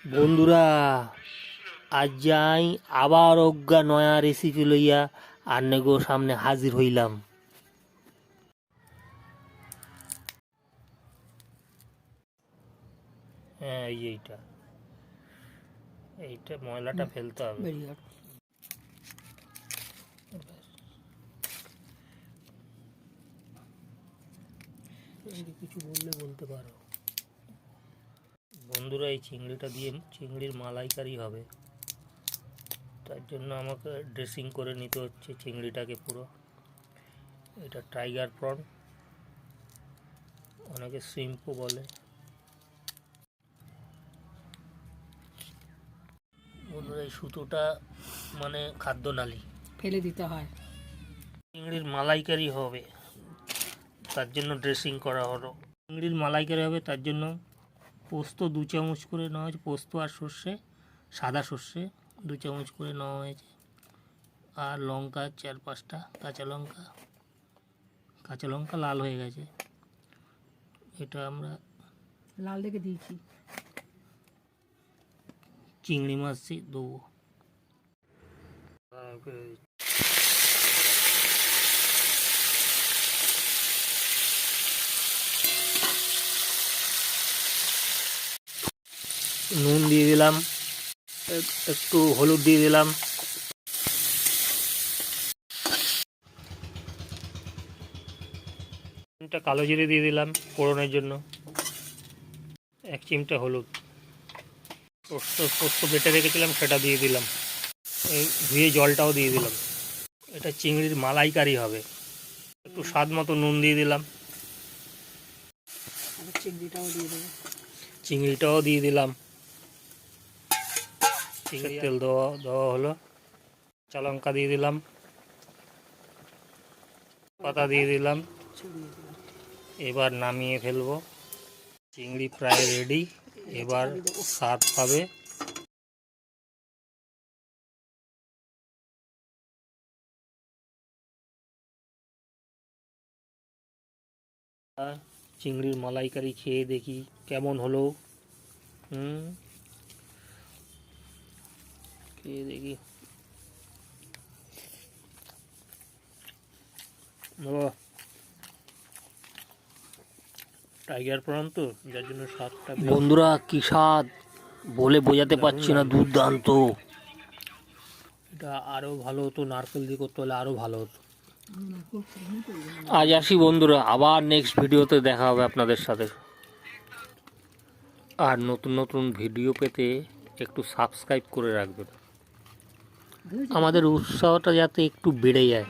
বন্ধুরা, আজ যাই আবার অজ্ঞা নয়া রেসিপি লইয়া আর নেগো সামনে হাজির হইলাম। হ্যাঁ, এইটা এইটা ময়লাটা ফেলতে হবে। কিছু বললে বলতে পারো। বন্ধুরা, এই চিংড়িটা দিয়ে চিংড়ির মালাইকারি হবে, তার জন্য আমাকে ড্রেসিং করে নিতে হচ্ছে চিংড়িটাকে পুরো। এটা টাইগার প্রন, অনেকে শ্রিম্পও বলে। বন্ধুরা, এই সুতোটা মানে খাদ্যনালী, ফেলে দিতে হয়। চিংড়ির মালাইকারি হবে, তার জন্য ড্রেসিং করা হলো। চিংড়ির মালাইকারি হবে তার জন্য পোস্ত 2 চামচ করে নেওয়া হয়েছে। পোস্ত আর সর্ষে, সাদা সর্ষে 2 চামচ করে নেওয়া হয়েছে। আর লঙ্কা 4-5টা, কাঁচা লঙ্কা লাল হয়ে গেছে। এটা আমরা লাল দেখে দিয়েছি। চিংড়ি মাছ দেবো। নুন দিয়ে দিলাম, একটু হলুদ দিয়ে দিলাম, কালো জিরে দিয়ে দিলাম ফোড়নের জন্য, 1 চিমটা হলুদ, পোস্ত বেটে রেখেছিলাম সেটা দিয়ে দিলাম, এই ধুয়ে জলটাও দিয়ে দিলাম। এটা চিংড়ির মালাইকারি হবে। একটু স্বাদ মতো নুন দিয়ে দিলাম, চিংড়িটাও দিয়ে দিলাম। চিংড়ির তেল দেওয়া হলো, কাঁচা লঙ্কা দিয়ে দিলাম, পাতা দিয়ে দিলাম। এবার নামিয়ে ফেলবো। চিংড়ি প্রায় রেডি, এবার সার্ভ হবে। চিংড়ির মালাইকারি খেয়ে দেখি কেমন হলো। খেয়ে দেখি। টাইগার প্রন তো, যার জন্য স্বাদটা। বন্ধুরা, কি স্বাদ বলে বোঝাতে পারছি না, দুর্দান্ত। এটা আরো ভালো হতো, নারকেল দিয়ে করতে হলে আরো ভালো হতো। আজ আসি বন্ধুরা, আবার নেক্সট ভিডিওতে দেখা হবে আপনাদের সাথে। আর নতুন নতুন ভিডিও পেতে একটু সাবস্ক্রাইব করে রাখবেন, আমাদের উৎসাহটা যাতে একটু বেড়ে যায়।